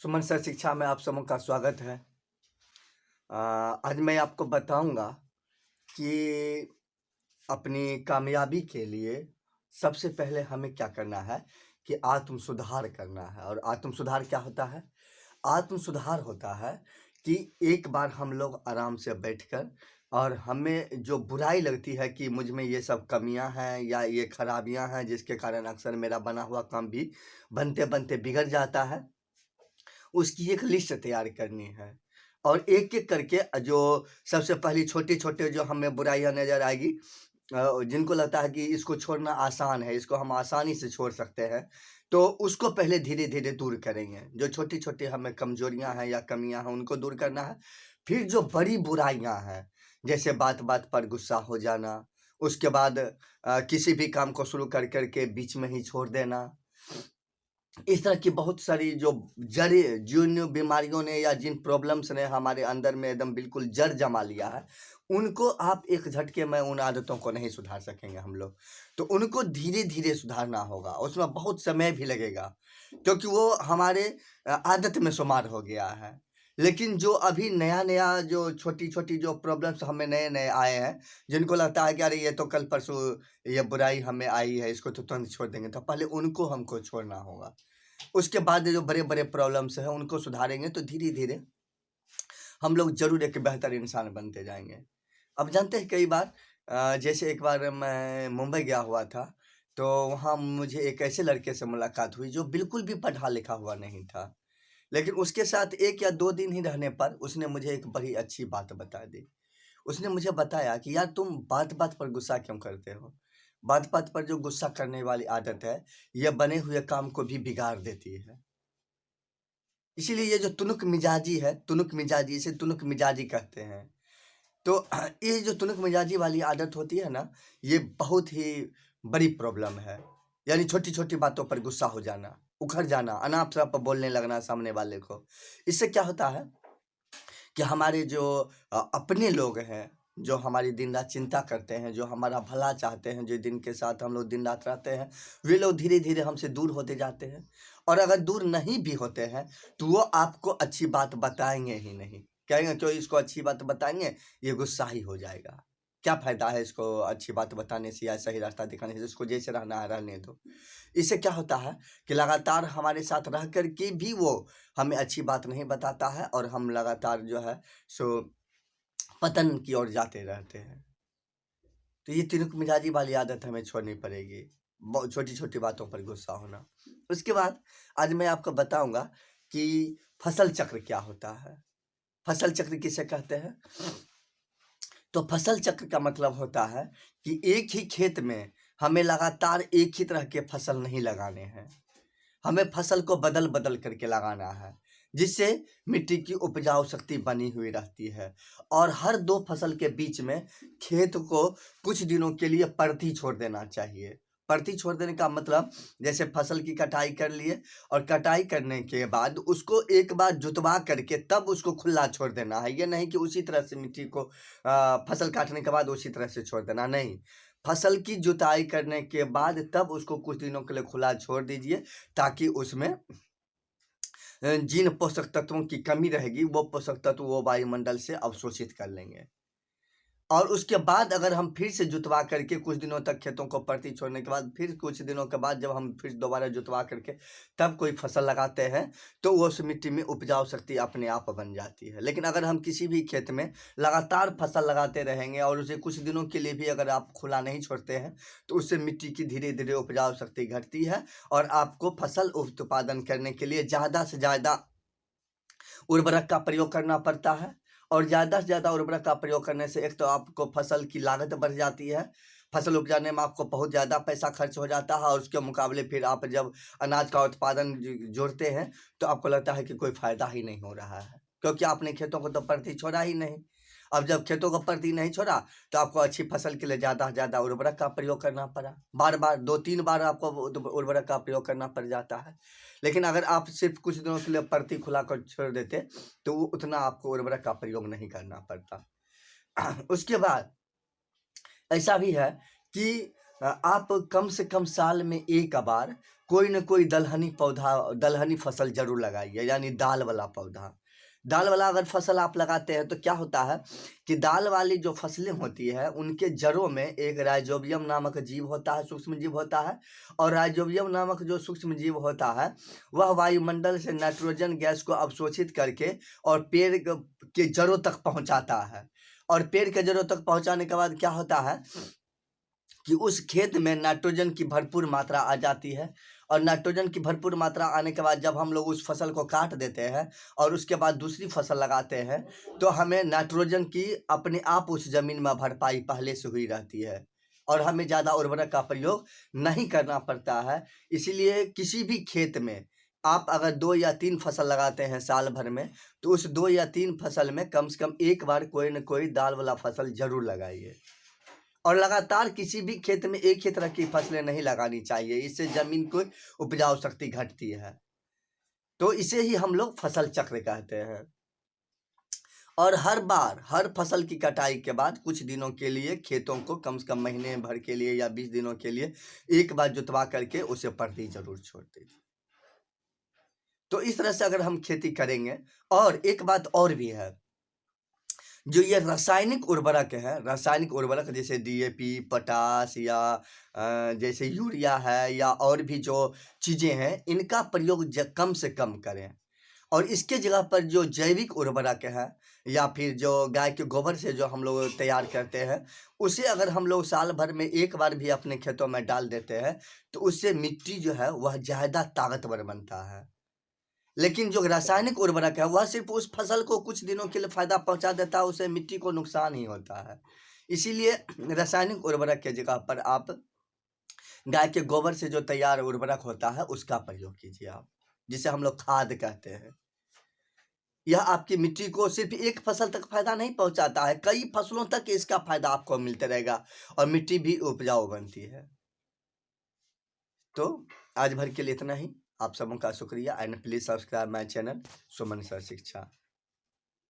सुमन sir शिक्षा में आप सबों का स्वागत है। आज मैं आपको बताऊंगा कि अपनी कामयाबी के लिए सबसे पहले हमें क्या करना है कि आत्म सुधार करना है। और आत्म सुधार क्या होता है? आत्म सुधार होता है कि एक बार हम लोग आराम से बैठकर और हमें जो बुराई लगती है कि मुझ में ये सब कमियां हैं या ये खराबियां हैं जिसके कारण अक्सर मेरा बना हुआ काम भी बनते बनते बिगड़ जाता है, उसकी एक लिस्ट तैयार करनी है। और एक-एक करके जो सबसे पहली छोटे-छोटे जो हमें बुराइयाँ नज़र आएगी, जिनको लगता है कि इसको छोड़ना आसान है, इसको हम आसानी से छोड़ सकते हैं, तो उसको पहले धीरे-धीरे दूर करेंगे। जो छोटी-छोटी हमें कमज़ोरियाँ हैं या कमियाँ हैं, उनको दूर करना है। फिर जो बड़ी बुराइयाँ हैं, जैसे बात-बात पर गुस्सा हो जाना, उसके बाद किसी भी काम को शुरू कर के बीच में ही छोड़ देना, इस तरह की बहुत सारी जो जड़ें, जिन बीमारियों ने या जिन प्रॉब्लम्स ने हमारे अंदर में एकदम बिल्कुल जड़ जमा लिया है, उनको आप एक झटके में उन आदतों को नहीं सुधार सकेंगे हम लोग। तो उनको धीरे-धीरे सुधारना होगा, उसमें बहुत समय भी लगेगा, क्योंकि वो हमारे आदत में शुमार हो गया है। लेकिन जो अभी नया-नया जो छोटी-छोटी जो प्रॉब्लम्स हमें नए-नए आए हैं, जिनको लगता है कि अरे ये तो कल परसों ये बुराई हमें आई है, इसको तो तुरंत छोड़ देंगे, तो पहले उनको हमको छोड़ना होगा। उसके बाद जो बड़े-बड़े प्रॉब्लम्स हैं उनको सुधारेंगे तो धीरे-धीरे हम लोग ज़रूर एक बेहतर इंसान बनते जाएँगे। अब जानते हैं कई बार जैसे एक बार मैं मुंबई गया हुआ था, तो वहाँ मुझे एक ऐसे लड़के से मुलाकात हुई जो बिल्कुल भी पढ़ा-लिखा हुआ नहीं था। लेकिन उसके साथ 1 या 2 दिन ही रहने पर उसने मुझे एक बड़ी अच्छी बात बता दी। उसने मुझे बताया कि यार तुम बात-बात पर गुस्सा क्यों करते हो? बात-बात पर जो गुस्सा करने वाली आदत है, ये बने हुए काम को भी बिगाड़ देती है। इसीलिए ये जो तुनक मिजाजी है, तुनक मिजाजी, इसे तुनक मिजाजी कहते हैं। तो ये जो तुनक मिजाजी वाली आदत होती है ना, ये बहुत ही बड़ी प्रॉब्लम है। यानी छोटी-छोटी बातों पर गुस्सा हो जाना, उखड़ जाना, अनाप-शनाप बोलने लगना सामने वाले को। इससे क्या होता है कि हमारे जो अपने लोग हैं, जो हमारी दिन-रात चिंता करते हैं, जो हमारा भला चाहते हैं, जो जिनके साथ हम लोग दिन-रात रहते हैं, वे लोग धीरे-धीरे हमसे दूर होते जाते हैं। और अगर दूर नहीं भी होते हैं, तो वो आपको अच्छी बात बताएँगे ही नहीं। कहेंगे क्यों इसको अच्छी बात बताएँगे, ये गुस्सा ही हो जाएगा। क्या फ़ायदा है इसको अच्छी बात बताने से या सही रास्ता दिखाने से, इसको जैसे रहना है रहने दो। इससे क्या होता है कि लगातार हमारे साथ रह कर के भी वो हमें अच्छी बात नहीं बताता है और हम लगातार जो है सो पतन की ओर जाते रहते हैं। तो ये तिनुक मिजाजी वाली आदत हमें छोड़नी पड़ेगी। बहुत छोटी-छोटी बातों पर गुस्सा होना। उसके बाद आज मैं आपको बताऊँगा कि फसल चक्र क्या होता है? फसल चक्र किसे कहते हैं? तो फसल चक्र का मतलब होता है कि एक ही खेत में हमें लगातार एक ही तरह के फसल नहीं लगाने हैं। हमें फसल को बदल-बदल करके लगाना है, जिससे मिट्टी की उपजाऊ शक्ति बनी हुई रहती है। और हर 2 फसल के बीच में खेत को कुछ दिनों के लिए परती छोड़ देना चाहिए। परती छोड़ देने का मतलब जैसे फसल की कटाई कर लिए और कटाई करने के बाद उसको एक बार जुतवा करके तब उसको खुला छोड़ देना है। ये नहीं कि उसी तरह से मिट्टी को फसल काटने के बाद उसी तरह से छोड़ देना, नहीं। फसल की जुताई करने के बाद तब उसको कुछ दिनों के लिए खुला छोड़ दीजिए, ताकि उसमें जिन पोषक तत्वों की कमी रहेगी वो पोषक तत्व वो वायुमंडल से अवशोषित कर लेंगे। और उसके बाद अगर हम फिर से जुतवा करके कुछ दिनों तक खेतों को परती छोड़ने के बाद फिर कुछ दिनों के बाद जब हम फिर दोबारा जुतवा करके तब कोई फसल लगाते हैं, तो वो उस मिट्टी में उपजाऊ शक्ति अपने आप बन जाती है। लेकिन अगर हम किसी भी खेत में लगातार फसल लगाते रहेंगे और उसे कुछ दिनों के लिए भी अगर आप खुला नहीं छोड़ते हैं, तो उससे मिट्टी की धीरे-धीरे उपजाऊ शक्ति घटती है और आपको फसल उत्पादन करने के लिए ज़्यादा से ज़्यादा उर्वरक का प्रयोग करना पड़ता है। और ज़्यादा से ज़्यादा उर्वरक का प्रयोग करने से एक तो आपको फसल की लागत बढ़ जाती है, फसल उपजाने में आपको बहुत ज़्यादा पैसा खर्च हो जाता है और उसके मुकाबले फिर आप जब अनाज का उत्पादन जोड़ते हैं, तो आपको लगता है कि कोई फ़ायदा ही नहीं हो रहा है, क्योंकि आपने खेतों को तो परती छोड़ा ही नहीं। अब जब खेतों को परती नहीं छोड़ा, तो आपको अच्छी फसल के लिए ज़्यादा से ज़्यादा उर्वरक का प्रयोग करना पड़ा। बार-बार 2-3 बार आपको उर्वरक का प्रयोग करना पड़ जाता है। लेकिन अगर आप सिर्फ़ कुछ दिनों के लिए परती खुला कर छोड़ देते, तो वो उतना आपको उर्वरक का प्रयोग नहीं करना पड़ता। उसके बाद ऐसा भी है कि आप कम से कम साल में 1 बार कोई न कोई दलहनी पौधा, दलहनी फसल जरूर लगाइए, यानी दाल वाला पौधा। दाल वाला अगर फसल आप लगाते हैं तो क्या होता है कि दाल वाली जो फसलें होती है उनके जड़ों में एक राइजोबियम नामक जीव होता है, सूक्ष्म जीव होता है। और राइजोबियम नामक जो सूक्ष्म जीव होता है वह वायुमंडल से नाइट्रोजन गैस को अवशोषित करके और पेड़ के जड़ों तक पहुंचाता है। और पेड़ के जड़ों तक पहुंचाने के बाद क्या होता है कि उस खेत में नाइट्रोजन की भरपूर मात्रा आ जाती है। और नाइट्रोजन की भरपूर मात्रा आने के बाद जब हम लोग उस फसल को काट देते हैं और उसके बाद दूसरी फसल लगाते हैं तो हमें नाइट्रोजन की अपने आप उस जमीन में भरपाई पहले से हुई रहती है और हमें ज़्यादा उर्वरक का प्रयोग नहीं करना पड़ता है। इसीलिए किसी भी खेत में आप अगर 2 या 3 फसल लगाते हैं साल भर में तो उस 2 या 3 फसल में कम से कम एक बार कोई न कोई दाल वाला फसल जरूर लगाइए। और लगातार किसी भी खेत में एक ही तरह की फसलें नहीं लगानी चाहिए, इससे जमीन की उपजाऊ शक्ति घटती है। तो इसे ही हम लोग फसल चक्र कहते हैं। और हर बार हर फसल की कटाई के बाद कुछ दिनों के लिए खेतों को कम से कम महीने भर के लिए या 20 दिनों के लिए एक बार जुतवा करके उसे परती जरूर छोड़ दीजिए। तो इस तरह से अगर हम खेती करेंगे। और एक बात और भी है, जो ये रासायनिक उर्वरक है, रासायनिक उर्वरक जैसे डीएपी, पोटाश या जैसे यूरिया है या और भी जो चीज़ें हैं इनका प्रयोग कम से कम करें। और इसके जगह पर जो जैविक उर्वरक है या फिर जो गाय के गोबर से जो हम लोग तैयार करते हैं उसे अगर हम लोग साल भर में एक बार भी अपने खेतों में डाल देते हैं तो उससे मिट्टी जो है वह ज़्यादा ताकतवर बनता है। लेकिन जो रासायनिक उर्वरक है वह सिर्फ उस फसल को कुछ दिनों के लिए फायदा पहुंचा देता है, उसे मिट्टी को नुकसान ही होता है। इसीलिए रासायनिक उर्वरक के जगह पर आप गाय के गोबर से जो तैयार उर्वरक होता है उसका प्रयोग कीजिए आप, जिसे हम लोग खाद कहते हैं। यह आपकी मिट्टी को सिर्फ एक फसल तक फायदा नहीं पहुंचाता है, कई फसलों तक इसका फायदा आपको मिलते रहेगा और मिट्टी भी उपजाऊ बनती है। तो आज भर के लिए इतना ही। आप सबों का शुक्रिया and please subscribe my channel Suman sir शिक्षा।